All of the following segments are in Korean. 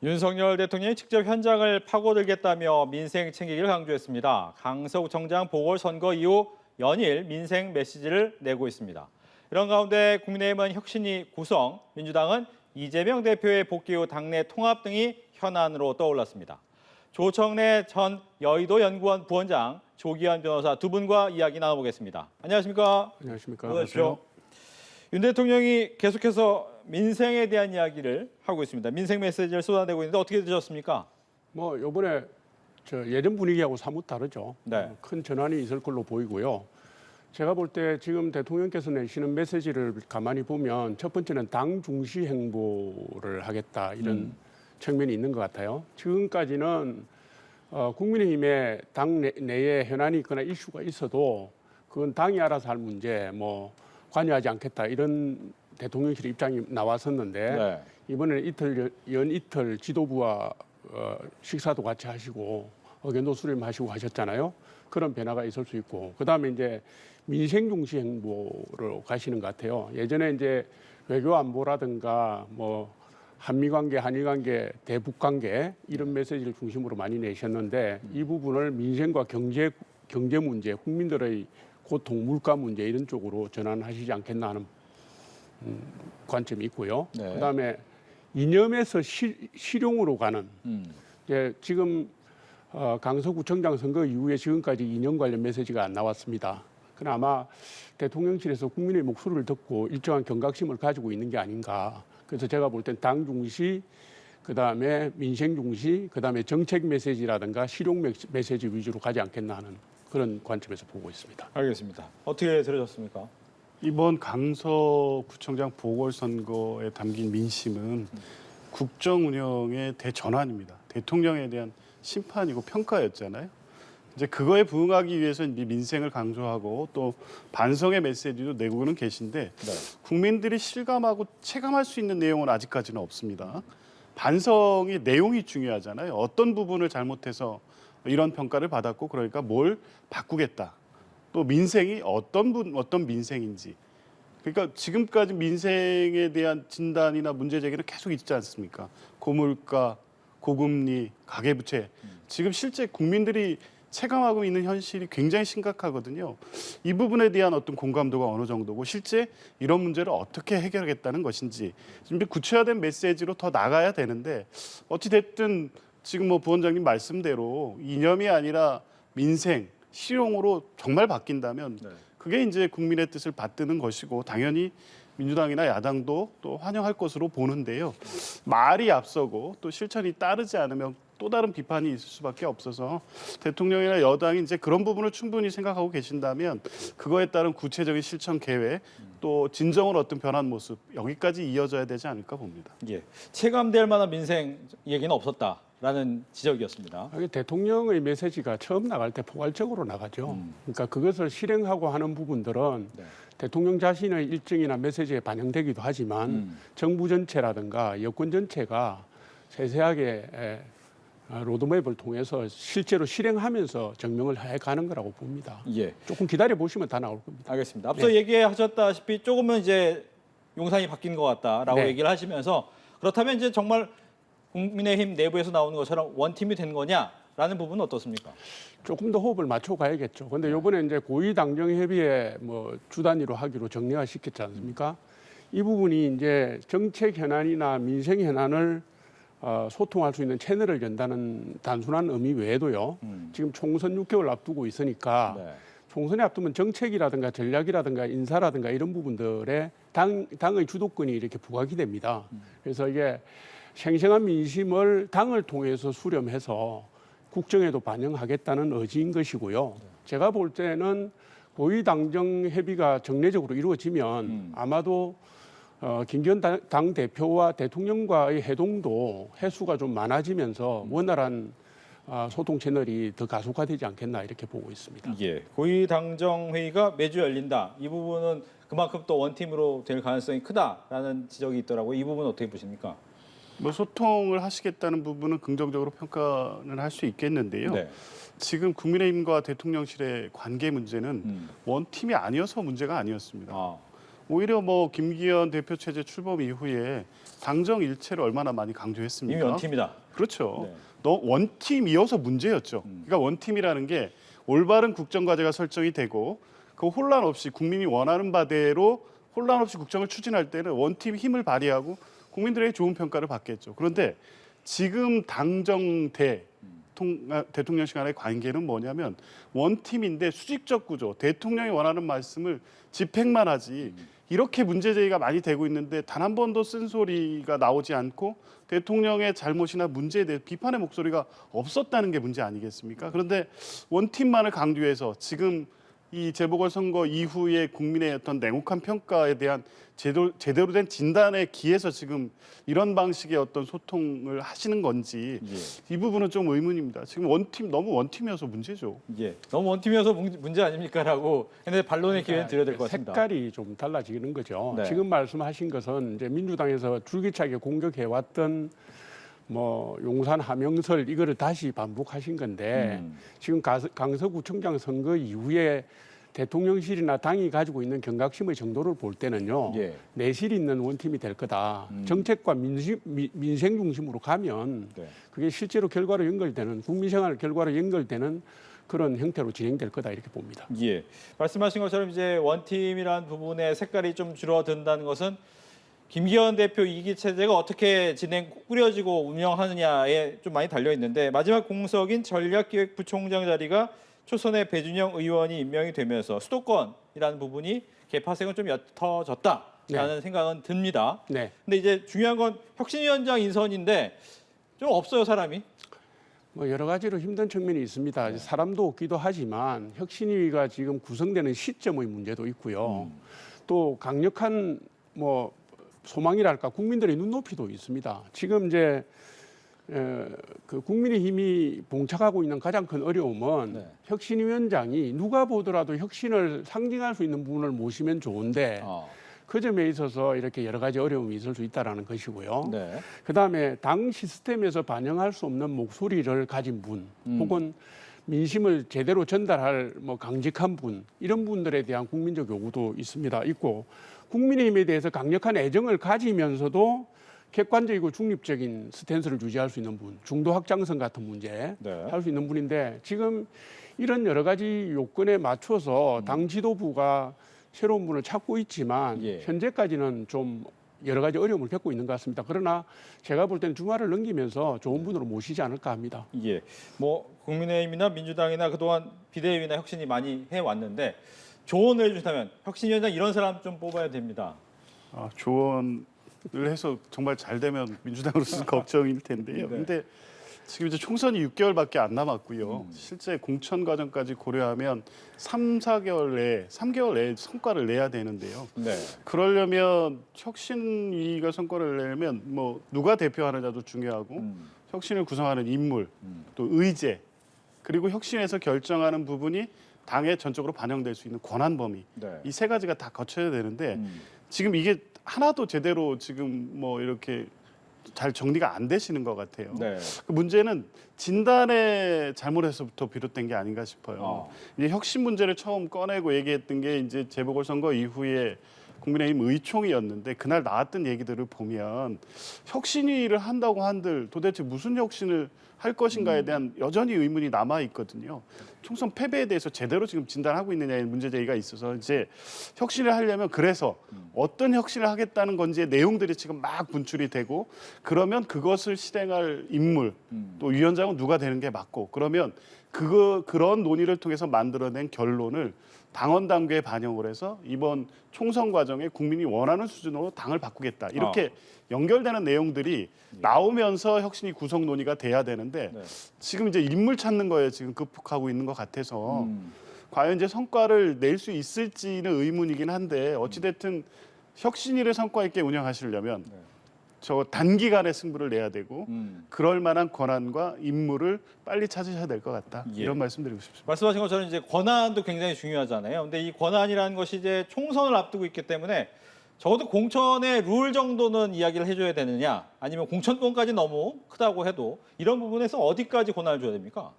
윤석열 대통령이 직접 현장을 파고들겠다며 민생 챙기기를 강조했습니다. 강서구청장 보궐선거 이후 연일 민생 메시지를 내고 있습니다. 이런 가운데 국민의힘은 혁신위 구성, 민주당은 이재명 대표의 복귀 후 당내 통합 등이 현안으로 떠올랐습니다. 조청래 전 여의도연구원 부원장, 조기현 변호사 두 분과 이야기 나눠보겠습니다. 안녕하십니까? 안녕하십니까? 안녕하십시오. 윤 대통령이 계속해서 민생에 대한 이야기를 하고 있습니다. 민생 메시지를 쏟아내고 있는데 어떻게 들으셨습니까? 뭐 이번에 예전 분위기하고 사뭇 다르죠. 네. 큰 전환이 있을 걸로 보이고요. 제가 볼 때 지금 대통령께서 내시는 메시지를 가만히 보면 첫 번째는 당 중시 행보를 하겠다 이런 측면이 있는 것 같아요. 지금까지는 국민의힘에 당 내에 현안이 있거나 이슈가 있어도 그건 당이 알아서 할 문제, 뭐 관여하지 않겠다 이런 대통령실 입장이 나왔었는데 네. 이번에는 이틀 지도부와 식사도 같이 하시고 의견도 수렴하시고 하셨잖아요. 그런 변화가 있을 수 있고 그다음에 이제 민생 중시 행보로 가시는 것 같아요. 예전에 이제 외교 안보라든가 뭐 한미 관계, 한일 관계, 대북 관계 이런 메시지를 중심으로 많이 내셨는데 이 부분을 민생과 경제 문제, 국민들의 고통, 물가 문제 이런 쪽으로 전환하시지 않겠나 하는 관점이 있고요. 네. 그다음에 이념에서 실용으로 가는 이제 지금 강서구청장 선거 이후에 지금까지 이념 관련 메시지가 안 나왔습니다. 그러나 아마 대통령실에서 국민의 목소리를 듣고 일정한 경각심을 가지고 있는 게 아닌가. 그래서 제가 볼 땐 당 중시, 그다음에 민생 중시, 그다음에 정책 메시지라든가 실용 메시지 위주로 가지 않겠나 하는 그런 관점에서 보고 있습니다. 알겠습니다. 어떻게 들으셨습니까? 이번 강서구청장 보궐선거에 담긴 민심은 국정 운영의 대전환입니다. 대통령에 대한 심판이고 평가였잖아요. 이제 그거에 부응하기 위해서 이제 민생을 강조하고 또 반성의 메시지도 내고는 계신데 네. 국민들이 실감하고 체감할 수 있는 내용은 아직까지는 없습니다. 반성의 내용이 중요하잖아요. 어떤 부분을 잘못해서 이런 평가를 받았고 그러니까 뭘 바꾸겠다. 또 민생이 어떤 민생인지. 그러니까 지금까지 민생에 대한 진단이나 문제 제기는 계속 있지 않습니까? 고물가, 고금리, 가계부채. 지금 실제 국민들이 체감하고 있는 현실이 굉장히 심각하거든요. 이 부분에 대한 어떤 공감도가 어느 정도고 실제 이런 문제를 어떻게 해결하겠다는 것인지 좀 구체화된 메시지로 더 나가야 되는데 어찌 됐든 지금 뭐 부원장님 말씀대로 이념이 아니라 민생, 실용으로 정말 바뀐다면 네. 그게 이제 국민의 뜻을 받드는 것이고 당연히 민주당이나 야당도 또 환영할 것으로 보는데요. 말이 앞서고 또 실천이 따르지 않으면 또 다른 비판이 있을 수밖에 없어서 대통령이나 여당이 이제 그런 부분을 충분히 생각하고 계신다면 그거에 따른 구체적인 실천 계획 또 진정으로 어떤 변한 모습 여기까지 이어져야 되지 않을까 봅니다. 예. 체감될 만한 민생 얘기는 없었다라는 지적이었습니다. 대통령의 메시지가 처음 나갈 때 포괄적으로 나가죠. 그러니까 그것을 실행하고 하는 부분들은 네. 대통령 자신의 일정이나 메시지에 반영되기도 하지만 정부 전체라든가 여권 전체가 세세하게 로드맵을 통해서 실제로 실행하면서 증명을 해가는 거라고 봅니다. 예. 조금 기다려 보시면 다 나올 겁니다. 알겠습니다. 앞서 얘기하셨다시피 조금은 이제 용산이 바뀐 것 같다라고 네. 얘기를 하시면서 그렇다면 이제 정말 국민의힘 내부에서 나오는 것처럼 원팀이 된 거냐라는 부분은 어떻습니까? 조금 더 호흡을 맞춰 가야겠죠. 근데 이번에 이제 고위 당정 협의회 뭐 주 단위로 하기로 정리화 시켰지 않습니까? 이 부분이 이제 정책 현안이나 민생 현안을 소통할 수 있는 채널을 연다는 단순한 의미 외에도요. 지금 총선 6개월 앞두고 있으니까 네. 총선에 앞두면 정책이라든가 전략이라든가 인사라든가 이런 부분들에 당의 주도권이 이렇게 부각이 됩니다. 그래서 이게 생생한 민심을 당을 통해서 수렴해서 국정에도 반영하겠다는 의지인 것이고요. 제가 볼 때는 고위 당정 협의가 정례적으로 이루어지면 아마도 김기현 당 대표와 대통령과의 회동도 횟수가 좀 많아지면서 원활한 소통 채널이 더 가속화되지 않겠나 이렇게 보고 있습니다. 예. 고위 당정 회의가 매주 열린다. 이 부분은 그만큼 또 원팀으로 될 가능성이 크다라는 지적이 있더라고요. 이 부분은 어떻게 보십니까? 뭐 소통을 하시겠다는 부분은 긍정적으로 평가는 할 수 있겠는데요. 네. 지금 국민의힘과 대통령실의 관계 문제는 원팀이 아니어서 문제가 아니었습니다. 오히려 뭐 김기현 대표 체제 출범 이후에 당정 일체를 얼마나 많이 강조했습니까? 이미 원팀이다. 그렇죠. 네. 너 원팀이어서 문제였죠. 그러니까 원팀이라는 게 올바른 국정 과제가 설정이 되고 그 혼란 없이 국민이 원하는 바대로 혼란 없이 국정을 추진할 때는 원팀 힘을 발휘하고 국민들의 좋은 평가를 받겠죠. 그런데 지금 당정대 대통령실 간의 관계는 뭐냐면 원팀인데 수직적 구조, 대통령이 원하는 말씀을 집행만 하지 이렇게 문제제기가 많이 되고 있는데 단 한 번도 쓴소리가 나오지 않고 대통령의 잘못이나 문제에 대해 비판의 목소리가 없었다는 게 문제 아니겠습니까? 그런데 원팀만을 강조해서 지금 이 재보궐선거 이후에 국민의 어떤 냉혹한 평가에 대한 제대로 된 진단에 기해서 지금 이런 방식의 어떤 소통을 하시는 건지 이 부분은 좀 의문입니다. 지금 너무 원팀이어서 문제죠. 예, 너무 원팀이어서 문제 아닙니까라고 했는데 반론의 기회는 드려야 될 것 같습니다. 색깔이 좀 달라지는 거죠. 네. 지금 말씀하신 것은 이제 민주당에서 줄기차게 공격해왔던 뭐 용산 하명설 이거를 다시 반복하신 건데 지금 강서구청장 선거 이후에 대통령실이나 당이 가지고 있는 경각심의 정도를 볼 때는요. 예. 내실 있는 원팀이 될 거다. 정책과 민생 중심으로 가면 네. 그게 실제로 결과로 연결되는 국민생활 결과로 연결되는 그런 형태로 진행될 거다 이렇게 봅니다. 예, 말씀하신 것처럼 이제 원팀이라는 부분의 색깔이 좀 줄어든다는 것은 김기현 대표 2기 체제가 어떻게 꾸려지고 운영하느냐에 좀 많이 달려 있는데 마지막 공석인 전략기획부총장 자리가 초선의 배준영 의원이 임명이 되면서 수도권이라는 부분이 개파색은 좀 옅어졌다라는 생각은 듭니다. 네. 근데 이제 중요한 건 혁신위원장 인선인데 좀 없어요, 사람이. 뭐 여러 가지로 힘든 측면이 있습니다. 사람도 없기도 하지만 혁신위가 지금 구성되는 시점의 문제도 있고요. 또 강력한 뭐 소망이랄까 국민들의 눈높이도 있습니다. 지금 이제 그 국민의힘이 봉착하고 있는 가장 큰 어려움은 혁신위원장이 누가 보더라도 혁신을 상징할 수 있는 분을 모시면 좋은데 그 점에 있어서 이렇게 여러 가지 어려움이 있을 수 있다라는 것이고요. 네. 그다음에 당 시스템에서 반영할 수 없는 목소리를 가진 분, 혹은 민심을 제대로 전달할 뭐 강직한 분, 이런 분들에 대한 국민적 요구도 있고 국민의힘에 대해서 강력한 애정을 가지면서도 객관적이고 중립적인 스탠스를 유지할 수 있는 분, 중도 확장성 같은 문제 할 수 있는 분인데 지금 이런 여러 가지 요건에 맞춰서 당 지도부가 새로운 분을 찾고 있지만 현재까지는 좀 여러 가지 어려움을 겪고 있는 것 같습니다. 그러나 제가 볼 때는 주말을 넘기면서 좋은 분으로 모시지 않을까 합니다. 예, 뭐 국민의힘이나 민주당이나 그동안 비대위나 혁신이 많이 해왔는데 조언을 해주신다면 혁신위원장 이런 사람 좀 뽑아야 됩니다. 조언을 해서 정말 잘 되면 민주당으로서는 걱정일 텐데요. 네. 근데 지금 이제 총선이 6개월밖에 안 남았고요. 실제 공천 과정까지 고려하면 3개월 내에 성과를 내야 되는데요. 네. 그러려면 혁신위가 성과를 내려면 뭐 누가 대표하느냐도 중요하고 혁신을 구성하는 인물, 또 의제, 그리고 혁신에서 결정하는 부분이 당에 전적으로 반영될 수 있는 권한 범위, 이 세 가지가 다 거쳐야 되는데 지금 이게 하나도 제대로 지금 뭐 이렇게 잘 정리가 안 되시는 것 같아요. 네. 그 문제는 진단의 잘못에서부터 비롯된 게 아닌가 싶어요. 이제 혁신 문제를 처음 꺼내고 얘기했던 게 이제 재보궐선거 이후에 국민의힘 의총이었는데 그날 나왔던 얘기들을 보면 혁신위를 한다고 한들 도대체 무슨 혁신을 할 것인가에 대한 여전히 의문이 남아 있거든요. 총선 패배에 대해서 제대로 지금 진단하고 있느냐의 문제 제기가 있어서 이제 혁신을 하려면 그래서 어떤 혁신을 하겠다는 건지의 내용들이 지금 막 분출이 되고 그러면 그것을 실행할 인물 또 위원장은 누가 되는 게 맞고 그러면 그런 논의를 통해서 만들어낸 결론을 당원 당규에 반영을 해서 이번 총선 과정에 국민이 원하는 수준으로 당을 바꾸겠다. 이렇게 연결되는 내용들이 나오면서 혁신이 구성 논의가 돼야 되는데 지금 이제 인물 찾는 거에 지금 급급하고 있는 것 같아서 과연 이제 성과를 낼 수 있을지는 의문이긴 한데 어찌됐든 혁신위를 성과 있게 운영하시려면 저 단기간에 승부를 내야 되고 그럴 만한 권한과 임무를 빨리 찾으셔야 될 것 같다. 이런 말씀드리고 싶습니다. 말씀하신 것처럼 이제 권한도 굉장히 중요하잖아요. 근데 이 권한이라는 것이 이제 총선을 앞두고 있기 때문에 적어도 공천의 룰 정도는 이야기를 해줘야 되느냐, 아니면 공천권까지 너무 크다고 해도 이런 부분에서 어디까지 권한을 줘야 됩니까?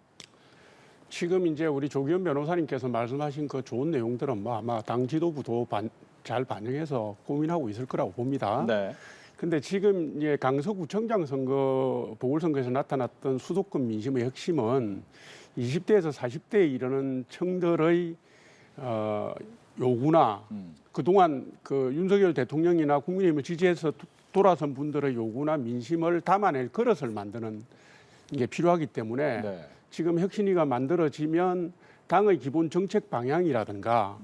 지금 이제 우리 조기현 변호사님께서 말씀하신 그 좋은 내용들은 뭐 아마 당 지도부도 잘 반영해서 고민하고 있을 거라고 봅니다. 네. 근데 지금 강서구청장 선거 보궐선거에서 나타났던 수도권 민심의 핵심은 20대에서 40대에 이르는 층들의 요구나 그동안 그 윤석열 대통령이나 국민의힘을 지지해서 돌아선 분들의 요구나 민심을 담아낼 그릇을 만드는 게 필요하기 때문에 네. 지금 혁신위가 만들어지면 당의 기본 정책 방향이라든가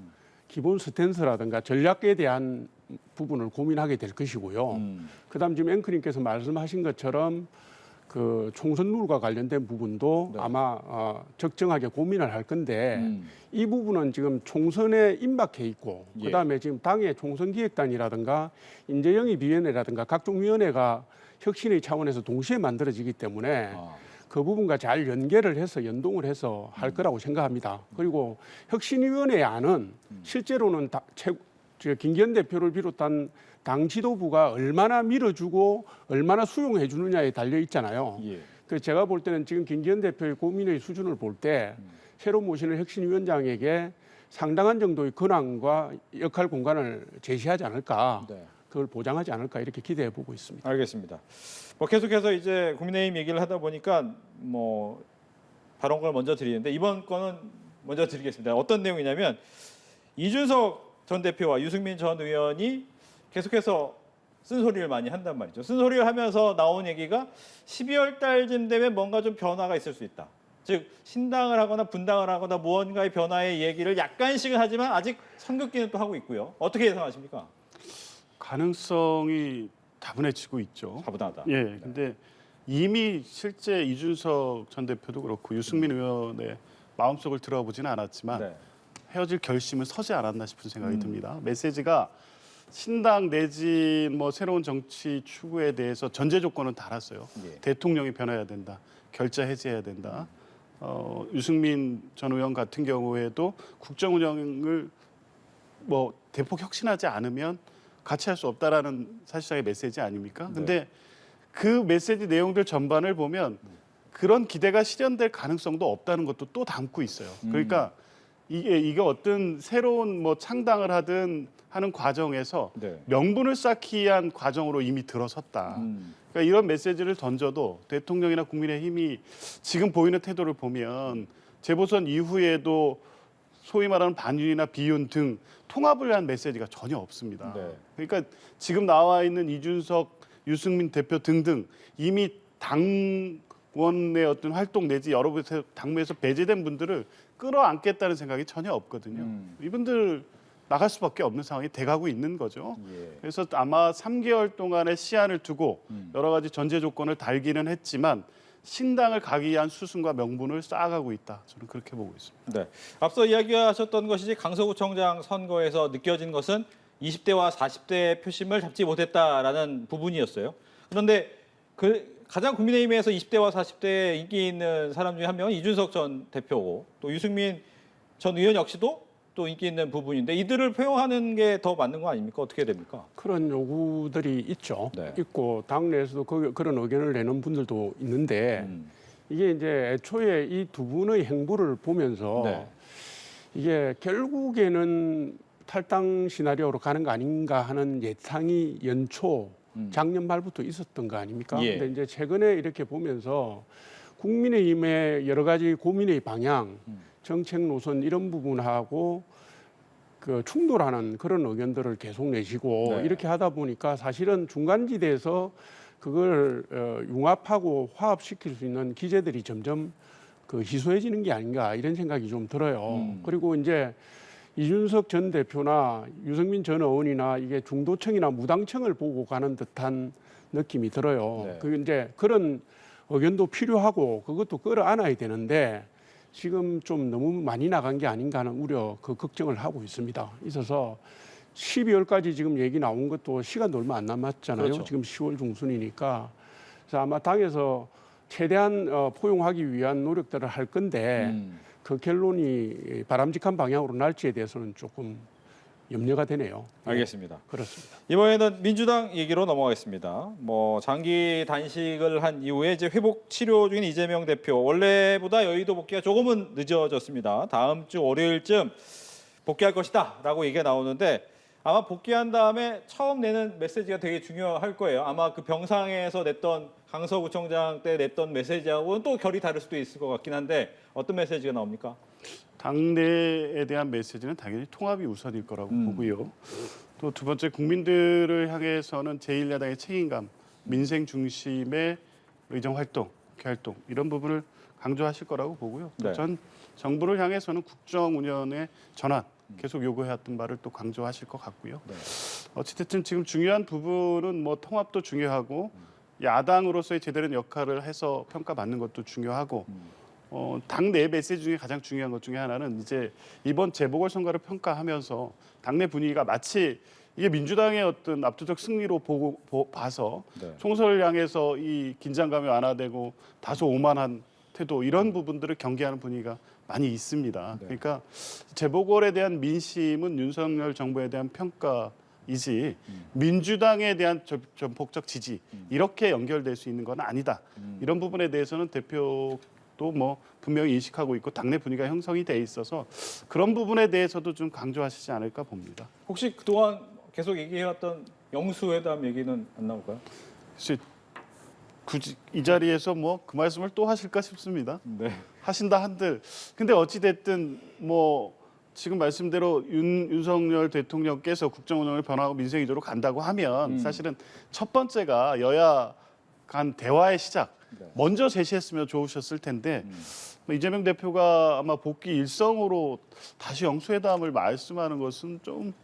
기본 스탠스라든가 전략에 대한 부분을 고민하게 될 것이고요. 그다음 지금 앵커님께서 말씀하신 것처럼 그 총선 룰과 관련된 부분도 네. 아마 적정하게 고민을 할 건데 이 부분은 지금 총선에 임박해 있고 예. 그다음에 지금 당의 총선기획단이라든가 인재영입위원회라든가 각종 위원회가 혁신의 차원에서 동시에 만들어지기 때문에 아. 그 부분과 잘 연계를 해서 연동을 해서 할 거라고 생각합니다. 그리고 혁신위원회 안은 실제로는 김기현 대표를 비롯한 당 지도부가 얼마나 밀어주고 얼마나 수용해 주느냐에 달려 있잖아요. 예. 그래서 제가 볼 때는 지금 김기현 대표의 고민의 수준을 볼 때 새로 모시는 혁신위원장에게 상당한 정도의 권한과 역할 공간을 제시하지 않을까, 네. 그걸 보장하지 않을까 이렇게 기대해 보고 있습니다. 알겠습니다. 뭐 계속해서 이제 국민의힘 얘기를 하다 보니까 뭐 다른 걸 먼저 드리는데 이번 거는 먼저 드리겠습니다. 어떤 내용이냐면 이준석 전 대표와 유승민 전 의원이 계속해서 쓴소리를 많이 한단 말이죠. 쓴소리를 하면서 나온 얘기가 12월 달쯤 되면 뭔가 좀 변화가 있을 수 있다. 즉 신당을 하거나 분당을 하거나 무언가의 변화의 얘기를 약간씩은 하지만 아직 선긋기는 또 하고 있고요. 어떻게 예상하십니까? 가능성이 다분해지고 있죠. 가부당하다. 예, 근데 이미 실제 이준석 전 대표도 그렇고 유승민 의원의 마음속을 들어보지는 않았지만 네. 헤어질 결심은 서지 않았나 싶은 생각이 듭니다. 메시지가 신당 내지 뭐 새로운 정치 추구에 대해서 전제 조건은 달았어요. 예. 대통령이 변해야 된다. 결자 해제해야 된다. 유승민 전 의원 같은 경우에도 국정 운영을 뭐 대폭 혁신하지 않으면 같이 할 수 없다라는 사실상의 메시지 아닙니까? 근데 그 메시지 내용들 전반을 보면 그런 기대가 실현될 가능성도 없다는 것도 또 담고 있어요. 그러니까 이게 어떤 새로운 뭐 창당을 하는 과정에서 네. 명분을 쌓기 위한 과정으로 이미 들어섰다. 그러니까 이런 메시지를 던져도 대통령이나 국민의힘이 지금 보이는 태도를 보면 재보선 이후에도 소위 말하는 반윤이나 비윤 등 통합을 위한 메시지가 전혀 없습니다. 네. 그러니까 지금 나와 있는 이준석, 유승민 대표 등등 이미 당원의 어떤 활동 내지 여러 당무에서 배제된 분들을 끌어안겠다는 생각이 전혀 없거든요. 이분들 나갈 수밖에 없는 상황이 돼가고 있는 거죠. 예. 그래서 아마 3개월 동안의 시한을 두고 여러 가지 전제 조건을 달기는 했지만 신당을 가기 위한 수순과 명분을 쌓아가고 있다. 저는 그렇게 보고 있습니다. 네. 앞서 이야기하셨던 것이지 강서구청장 선거에서 느껴진 것은 20대와 40대의 표심을 잡지 못했다라는 부분이었어요. 그런데 가장 국민의힘에서 20대와 40대에 인기 있는 사람 중에 한 명은 이준석 전 대표고 또 유승민 전 의원 역시도 또 인기 있는 부분인데 이들을 포용하는 게 더 맞는 거 아닙니까? 어떻게 됩니까? 그런 요구들이 있죠. 네. 있고 당내에서도 그런 의견을 내는 분들도 있는데 이게 이제 애초에 이 두 분의 행보를 보면서 네. 이게 결국에는 탈당 시나리오로 가는 거 아닌가 하는 예상이 연초 작년 말부터 있었던 거 아닙니까? 예. 근데 이제 최근에 이렇게 보면서 국민의힘의 여러 가지 고민의 방향, 정책 노선 이런 부분하고 그 충돌하는 그런 의견들을 계속 내시고 네. 이렇게 하다 보니까 사실은 중간지대에서 그걸 융합하고 화합시킬 수 있는 기제들이 점점 그 희소해지는 게 아닌가 이런 생각이 좀 들어요. 그리고 이제 이준석 전 대표나 유승민 전 의원이나 이게 중도층이나 무당층을 보고 가는 듯한 느낌이 들어요. 네. 그 이제 그런 의견도 필요하고 그것도 끌어안아야 되는데 지금 좀 너무 많이 나간 게 아닌가 하는 우려, 그 걱정을 하고 있습니다. 있어서 12월까지 지금 얘기 나온 것도 시간도 얼마 안 남았잖아요. 그렇죠. 지금 10월 중순이니까. 그래서 아마 당에서 최대한 포용하기 위한 노력들을 할 건데 그 결론이 바람직한 방향으로 날지에 대해서는 조금 염려가 되네요. 알겠습니다. 그렇습니다. 이번에는 민주당 얘기로 넘어가겠습니다. 뭐 장기 단식을 한 이후에 이제 회복 치료 중인 이재명 대표 원래보다 여의도 복귀가 조금은 늦어졌습니다. 다음 주 월요일쯤 복귀할 것이다라고 얘기가 나오는데 아마 복귀한 다음에 처음 내는 메시지가 되게 중요할 거예요. 아마 그 병상에서 냈던 강서구청장 때 냈던 메시지하고는 또 결이 다를 수도 있을 것 같긴 한데 어떤 메시지가 나옵니까? 당내에 대한 메시지는 당연히 통합이 우선일 거라고 보고요. 또 두 번째 국민들을 향해서는 제1야당의 책임감, 민생 중심의 의정 활동, 국회 활동 이런 부분을 강조하실 거라고 보고요. 또 네. 전 정부를 향해서는 국정 운영의 전환 계속 요구해왔던 바를 또 강조하실 것 같고요. 네. 어찌됐든 지금 중요한 부분은 뭐 통합도 중요하고 야당으로서의 제대로 된 역할을 해서 평가받는 것도 중요하고 당내 메시지 중에 가장 중요한 것 중에 하나는 이제 이번 재보궐선거를 평가하면서 당내 분위기가 마치 이게 민주당의 어떤 압도적 승리로 봐서 네. 총선을 향해서 이 긴장감이 완화되고 다소 오만한 태도 이런 부분들을 경계하는 분위기가 많이 있습니다. 네. 그러니까 재보궐에 대한 민심은 윤석열 정부에 대한 평가이지 민주당에 대한 전폭적 지지 이렇게 연결될 수 있는 건 아니다. 이런 부분에 대해서는 대표도 뭐 분명히 인식하고 있고 당내 분위기가 형성이 돼 있어서 그런 부분에 대해서도 좀 강조하시지 않을까 봅니다. 혹시 그동안 계속 얘기해왔던 영수회담 얘기는 안 나올까요? 그래서 굳이 이 자리에서 뭐 그 말씀을 또 하실까 싶습니다. 네. 하신다 한들 근데 어찌 됐든 뭐 지금 말씀대로 윤석열 대통령께서 국정 운영을 변화하고 민생 위주로 간다고 하면 사실은 첫 번째가 여야 간 대화의 시작 네. 먼저 제시했으면 좋으셨을 텐데 이재명 대표가 아마 복귀 일성으로 다시 영수회담을 말씀하는 것은 좀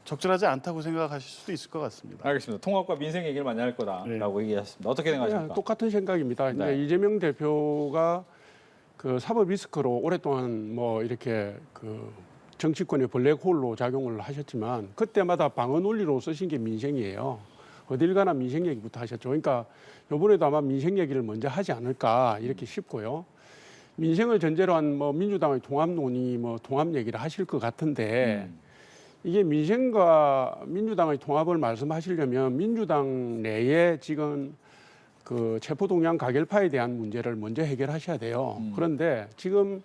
적절하지 않다고 생각하실 수도 있을 것 같습니다. 알겠습니다. 통합과 민생 얘기를 많이 할 거다라고 얘기하셨습니다. 어떻게 그냥 생각하십니까? 똑같은 생각입니다. 네. 이제 이재명 대표가 그 사법 리스크로 오랫동안 뭐 이렇게 그 정치권의 블랙홀로 작용을 하셨지만 그때마다 방어 논리로 쓰신 게 민생이에요. 어딜 가나 민생 얘기부터 하셨죠. 그러니까 이번에도 아마 민생 얘기를 먼저 하지 않을까 이렇게 싶고요. 민생을 전제로 한 뭐 민주당의 통합 논의, 뭐 통합 얘기를 하실 것 같은데 이게 민생과 민주당의 통합을 말씀하시려면 민주당 내에 지금 그 체포동의안 가결파에 대한 문제를 먼저 해결하셔야 돼요. 그런데 지금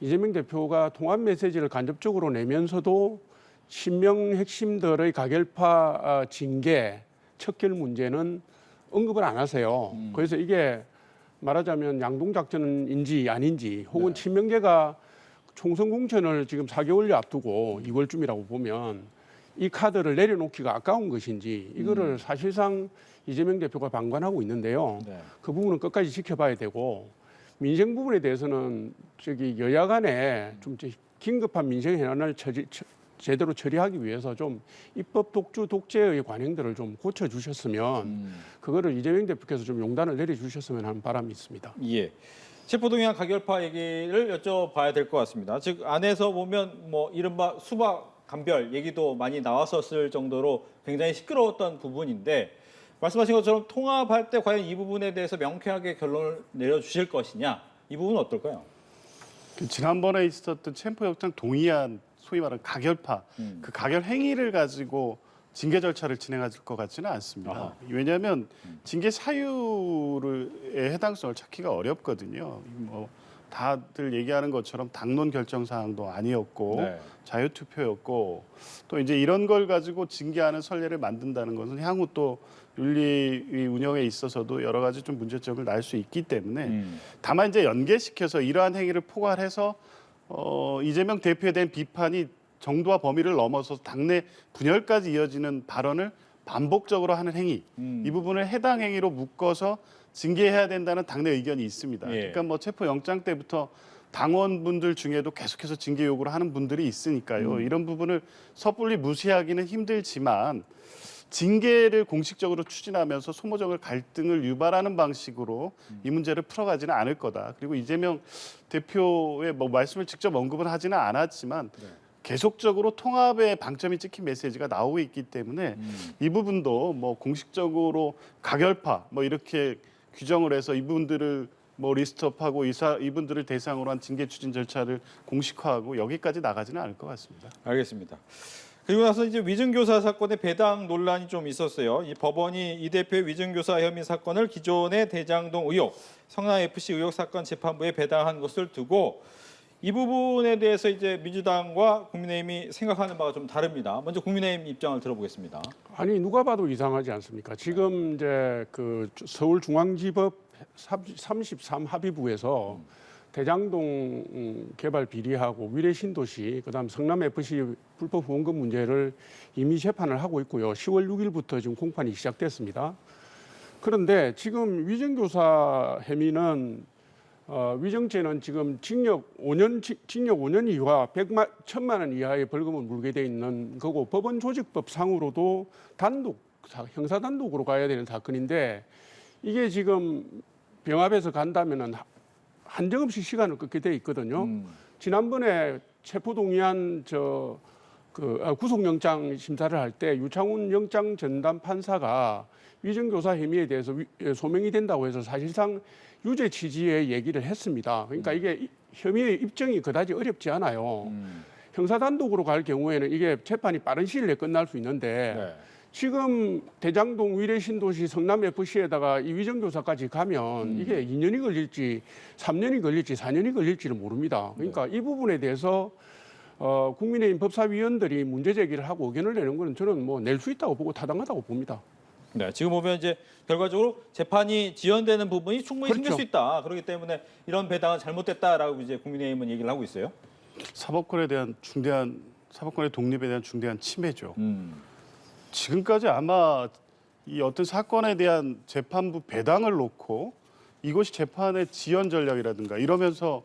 이재명 대표가 통합 메시지를 간접적으로 내면서도 신명 핵심들의 가결파 징계, 척결 문제는 언급을 안 하세요. 그래서 이게 말하자면 양동작전인지 아닌지 혹은 네. 친명계가 총선 공천을 지금 4개월여 앞두고 2월쯤이라고 보면 이 카드를 내려놓기가 아까운 것인지 이거를 사실상 이재명 대표가 방관하고 있는데요. 네. 그 부분은 끝까지 지켜봐야 되고 민생 부분에 대해서는 저기 여야 간에 좀 긴급한 민생 현안을 제대로 처리하기 위해서 좀 입법 독주 독재의 관행들을 좀 고쳐주셨으면 그거를 이재명 대표께서 좀 용단을 내려주셨으면 하는 바람이 있습니다. 예. 체포동의안 가결파 얘기를 여쭤봐야 될 것 같습니다. 즉 안에서 보면 뭐 이른바 수박 감별 얘기도 많이 나왔었을 정도로 굉장히 시끄러웠던 부분인데 말씀하신 것처럼 통합할 때 과연 이 부분에 대해서 명쾌하게 결론을 내려주실 것이냐 이 부분은 어떨까요? 지난번에 있었던 체포영장 동의안 소위 말하는 가결파 그 가결 행위를 가지고 징계 절차를 진행할 것 같지는 않습니다. 아하. 왜냐하면 징계 사유의 해당성을 찾기가 어렵거든요. 뭐 다들 얘기하는 것처럼 당론 결정 사항도 아니었고 네. 자유투표였고 또 이제 이런 걸 가지고 징계하는 선례를 만든다는 것은 향후 또 윤리 운영에 있어서도 여러 가지 좀 문제점을 날 수 있기 때문에 다만 이제 연계시켜서 이러한 행위를 포괄해서 이재명 대표에 대한 비판이 정도와 범위를 넘어서 당내 분열까지 이어지는 발언을 반복적으로 하는 행위 이 부분을 해당 행위로 묶어서 징계해야 된다는 당내 의견이 있습니다. 예. 그러니까 뭐 체포영장 때부터 당원분들 중에도 계속해서 징계 요구를 하는 분들이 있으니까요. 이런 부분을 섣불리 무시하기는 힘들지만 징계를 공식적으로 추진하면서 소모적을 갈등을 유발하는 방식으로 이 문제를 풀어가지는 않을 거다. 그리고 이재명 대표의 뭐 말씀을 직접 언급은 하지는 않았지만 계속적으로 통합의 방점이 찍힌 메시지가 나오고 있기 때문에 이 부분도 뭐 공식적으로 가결파 뭐 이렇게 규정을 해서 이분들을 뭐 리스트업하고 이분들을 대상으로 한 징계 추진 절차를 공식화하고 여기까지 나가지는 않을 것 같습니다. 알겠습니다. 그리고 나서 이제 위증교사 사건의 배당 논란이 좀 있었어요. 이 법원이 이 대표의 위증교사 혐의 사건을 기존의 대장동 의혹, 성남 FC 의혹 사건 재판부에 배당한 것을 두고 이 부분에 대해서 이제 민주당과 국민의힘이 생각하는 바가 좀 다릅니다. 먼저 국민의힘 입장을 들어보겠습니다. 아니 누가 봐도 이상하지 않습니까? 지금 이제 그 서울중앙지법 33 합의부에서 대장동 개발 비리하고 위례 신도시 그다음 성남 FC 불법 후원금 문제를 이미 재판을 하고 있고요. 10월 6일부터 지금 공판이 시작됐습니다. 그런데 지금 위정교사 혐의는 위정죄는 지금 징역 5년 이하 1,000만 원 이하의 벌금을 물게 돼 있는 거고 법원 조직법 상으로도 형사 단독으로 가야 되는 사건인데 이게 지금 병합해서 간다면은 한정없이 시간을 끌게 돼 있거든요. 지난번에 체포동의안 구속영장 심사를 할 때 유창훈 영장 전담 판사가 위정교사 혐의에 대해서 소명이 된다고 해서 사실상 유죄 취지의 얘기를 했습니다. 그러니까 이게 혐의의 입증이 그다지 어렵지 않아요. 형사 단독으로 갈 경우에는 이게 재판이 빠른 시일 내에 끝날 수 있는데 네. 지금 대장동 위례 신도시 성남 FC에다가 이 위정교사까지 가면 이게 2년이 걸릴지 3년이 걸릴지 4년이 걸릴지를 모릅니다. 그러니까 이 부분에 대해서 국민의힘 법사위원들이 문제 제기를 하고 의견을 내는 거는 저는 뭐 낼 수 있다고 보고 타당하다고 봅니다. 네, 지금 보면 이제 결과적으로 재판이 지연되는 부분이 충분히 생길 수 있다. 그렇기 때문에 이런 배당은 잘못됐다라고 이제 국민의힘은 얘기를 하고 있어요. 사법권의 독립에 대한 중대한 침해죠. 지금까지 아마 이 어떤 사건에 대한 재판부 배당을 놓고 이것이 재판의 지연 전략이라든가 이러면서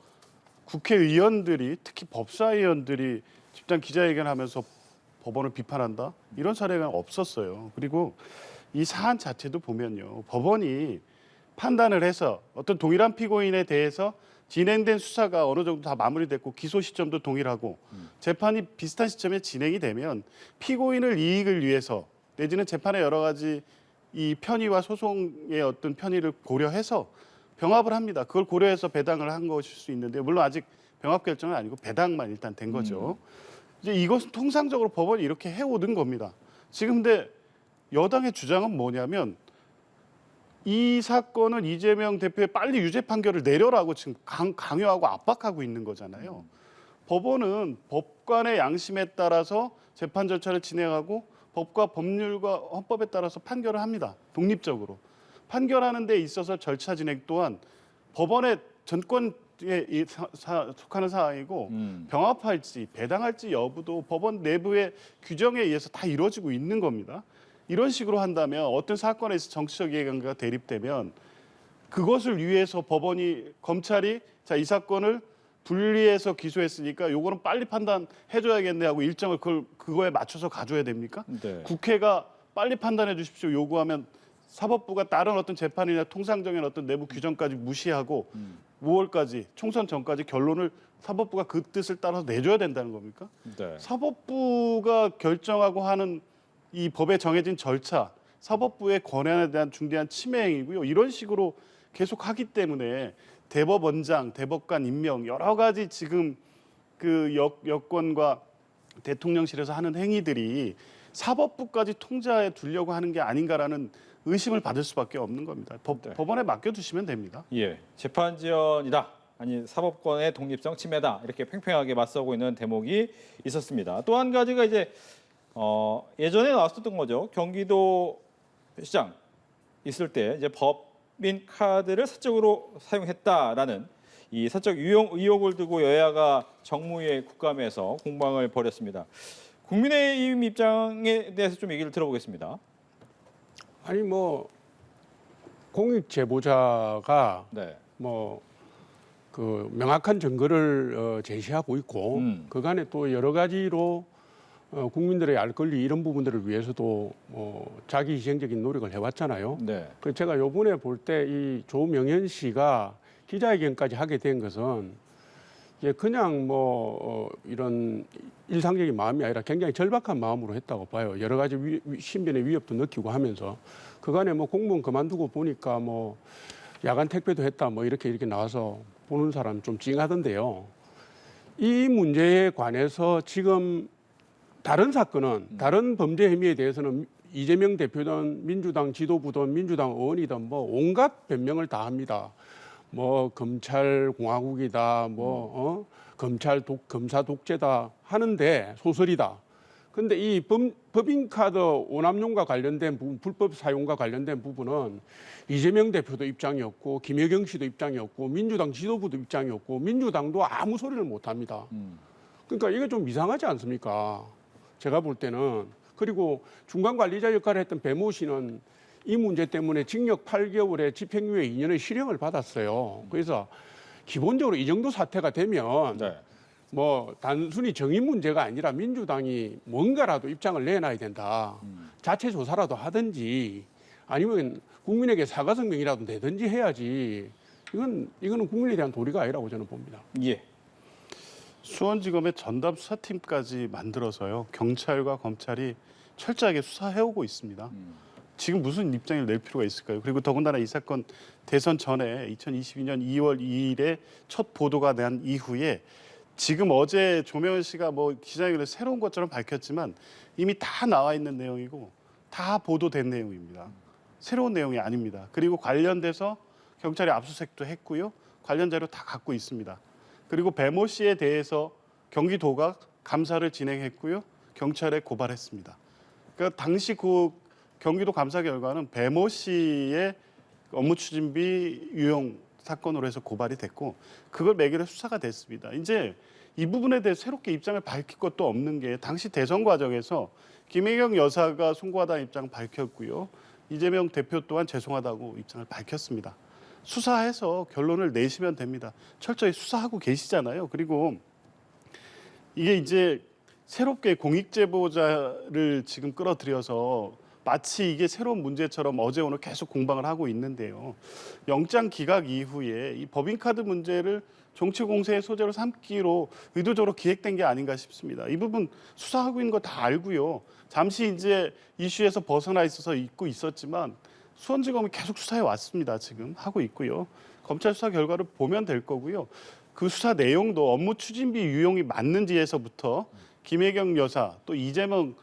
국회의원들이 특히 법사위원들이 집단 기자회견하면서 법원을 비판한다 이런 사례가 없었어요. 그리고 이 사안 자체도 보면요, 법원이 판단을 해서 어떤 동일한 피고인에 대해서 진행된 수사가 어느 정도 다 마무리됐고 기소 시점도 동일하고 재판이 비슷한 시점에 진행이 되면 피고인을 이익을 위해서 내지는 재판의 여러 가지 이 편의와 소송의 어떤 편의를 고려해서 병합을 합니다. 그걸 고려해서 배당을 한 것일 수 있는데 물론 아직 병합 결정은 아니고 배당만 일단 된 거죠. 이제 이것은 통상적으로 법원이 이렇게 해오던 겁니다. 지금 근데 여당의 주장은 뭐냐면 이 사건은 이재명 대표의 빨리 유죄 판결을 내려라고 지금 강요하고 압박하고 있는 거잖아요. 법원은 법관의 양심에 따라서 재판 절차를 진행하고 법과 법률과 헌법에 따라서 판결을 합니다. 독립적으로. 판결하는 데 있어서 절차 진행 또한 법원의 전권에 속하는 사항이고 병합할지 배당할지 여부도 법원 내부의 규정에 의해서 다 이루어지고 있는 겁니다. 이런 식으로 한다면 어떤 사건에 있어 정치적 이해관계가 대립되면 그것을 위해서 검찰이 자, 이 사건을 분리해서 기소했으니까 요거는 빨리 판단해줘야겠네 하고 일정을 그거에 맞춰서 가져야 됩니까? 네. 국회가 빨리 판단해 주십시오 요구하면 사법부가 다른 어떤 재판이나 통상적인 어떤 내부 규정까지 무시하고 5월까지 총선 전까지 결론을 사법부가 그 뜻을 따라서 내줘야 된다는 겁니까? 네. 사법부가 결정하고 하는 이 법에 정해진 절차, 사법부의 권한에 대한 중대한 침해 행위고요. 이런 식으로 계속 하기 때문에 대법원장, 대법관 임명 여러 가지 지금 그 여권과 대통령실에서 하는 행위들이 사법부까지 통제해 두려고 하는 게 아닌가라는 의심을 받을 수밖에 없는 겁니다. 법원에 맡겨두시면 됩니다. 예, 재판 지연이다. 아니 사법권의 독립성 침해다. 이렇게 팽팽하게 맞서고 있는 대목이 있었습니다. 또 한 가지가 이제 예전에 나왔었던 거죠. 경기도 시장 있을 때 이제 법인 카드를 사적으로 사용했다라는 이 사적 유용 의혹을 두고 여야가 정무위의 국감에서 공방을 벌였습니다. 국민의힘 입장에 대해서 좀 얘기를 들어보겠습니다. 아니 뭐 공익 제보자가 네. 뭐 그 명확한 증거를 제시하고 있고 그간에 또 여러 가지로 국민들의 알 권리 이런 부분들을 위해서도 자기 희생적인 노력을 해왔잖아요. 네. 그래서 제가 요번에 볼 때 이 조명현 씨가 기자회견까지 하게 된 것은 이게 그냥 이런 일상적인 마음이 아니라 굉장히 절박한 마음으로 했다고 봐요. 여러 가지 신변의 위협도 느끼고 하면서 그간에 공무원 그만두고 보니까 야간 택배도 했다 이렇게 나와서 보는 사람 좀 찡하던데요. 이 문제에 관해서 지금 다른 사건은 다른 범죄 혐의에 대해서는 이재명 대표든 민주당 지도부든 민주당 의원이든 온갖 변명을 다 합니다. 뭐 검찰 공화국이다, 뭐 검사 독재다 하는데 소설이다. 근데 이 법인카드 오남용과 관련된 부분, 불법 사용과 관련된 부분은 이재명 대표도 입장이었고 김여경 씨도 입장이었고 민주당 지도부도 입장이었고 민주당도 아무 소리를 못 합니다. 그러니까 이게 좀 이상하지 않습니까? 제가 볼 때는. 그리고 중간 관리자 역할을 했던 배모 씨는 이 문제 때문에 징역 8개월에 집행유예 2년의 실형을 받았어요. 그래서 기본적으로 이 정도 사태가 되면 네. 뭐 단순히 정의 문제가 아니라 민주당이 뭔가라도 입장을 내놔야 된다. 자체 조사라도 하든지 아니면 국민에게 사과 성명이라도 내든지 해야지. 이거는 국민에 대한 도리가 아니라고 저는 봅니다. 예. 수원지검의 전담 수사팀까지 만들어서요. 경찰과 검찰이 철저하게 수사해오고 있습니다. 지금 무슨 입장을 낼 필요가 있을까요? 그리고 더군다나 이 사건 대선 전에 2022년 2월 2일에 첫 보도가 난 이후에 지금 어제 조명현 씨가 뭐 기자회견에서 새로운 것처럼 밝혔지만 이미 다 나와 있는 내용이고 다 보도된 내용입니다. 새로운 내용이 아닙니다. 그리고 관련돼서 경찰이 압수수색도 했고요. 관련 자료 다 갖고 있습니다. 그리고 배모 씨에 대해서 경기도가 감사를 진행했고요. 경찰에 고발했습니다. 그러니까 당시 그 경기도 감사 결과는 배모 씨의 업무추진비 유용 사건으로 해서 고발이 됐고 그걸 매개로 수사가 됐습니다. 이제 이 부분에 대해 새롭게 입장을 밝힐 것도 없는 게 당시 대선 과정에서 김혜경 여사가 송구하다는 입장을 밝혔고요. 이재명 대표 또한 죄송하다고 입장을 밝혔습니다. 수사해서 결론을 내시면 됩니다. 철저히 수사하고 계시잖아요. 그리고 이게 이제 새롭게 공익제보자를 지금 끌어들여서 마치 이게 새로운 문제처럼 어제 오늘 계속 공방을 하고 있는데요. 영장 기각 이후에 이 법인카드 문제를 정치 공세의 소재로 삼기로 의도적으로 기획된 게 아닌가 싶습니다. 이 부분 수사하고 있는 거 다 알고요. 잠시 이제 이슈에서 벗어나 있어서 잊고 있었지만 수원지검이 계속 수사해 왔습니다. 지금 하고 있고요. 검찰 수사 결과를 보면 될 거고요. 그 수사 내용도 업무 추진비 유용이 맞는지에서부터 김혜경 여사 또 이재명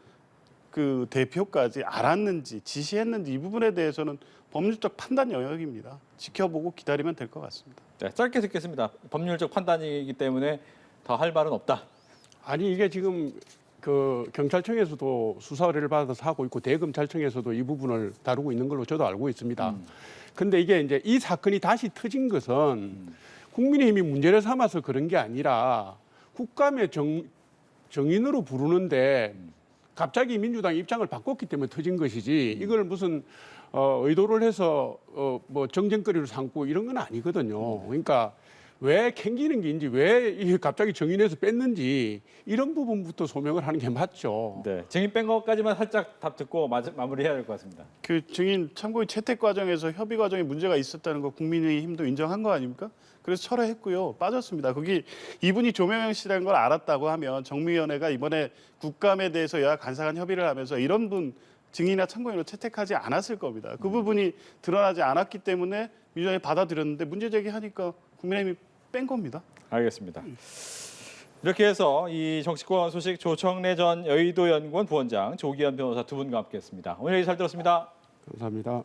그 대표까지 알았는지 지시했는지 이 부분에 대해서는 법률적 판단 영역입니다. 지켜보고 기다리면 될 것 같습니다. 네, 짧게 듣겠습니다. 법률적 판단이기 때문에 더 할 말은 없다. 아니 이게 지금 그 경찰청에서도 수사 의뢰를 받아서 하고 있고 대검찰청에서도 이 부분을 다루고 있는 걸로 저도 알고 있습니다. 근데 이게 이제 이 사건이 다시 터진 것은 국민의힘이 문제를 삼아서 그런 게 아니라 국감의 정인으로 부르는데 갑자기 민주당이 입장을 바꿨기 때문에 터진 것이지 이걸 무슨 의도를 해서 뭐 정쟁거리로 삼고 이런 건 아니거든요. 그러니까 왜 캥기는 게인지 왜 이게 갑자기 정인해서 뺐는지 이런 부분부터 소명을 하는 게 맞죠. 네, 증인 뺀 것까지만 살짝 답 듣고 마무리해야 될 것 같습니다. 그 증인 참고인 채택 과정에서 협의 과정에 문제가 있었다는 거 국민의힘도 인정한 거 아닙니까? 그래서 철회했고요. 빠졌습니다. 거기 이분이 조명현 씨라는 걸 알았다고 하면 정미위원회가 이번에 국감에 대해서 여야 간사간 협의를 하면서 이런 분 증인이나 참고인으로 채택하지 않았을 겁니다. 그 부분이 드러나지 않았기 때문에 민주당이 받아들였는데 문제 제기하니까 국민의힘이 뺀 겁니다. 알겠습니다. 이렇게 해서 이 정치권 소식 조청래 전 여의도연구원 부원장 조기현 변호사 두 분과 함께했습니다. 오늘 얘기 잘 들었습니다. 감사합니다.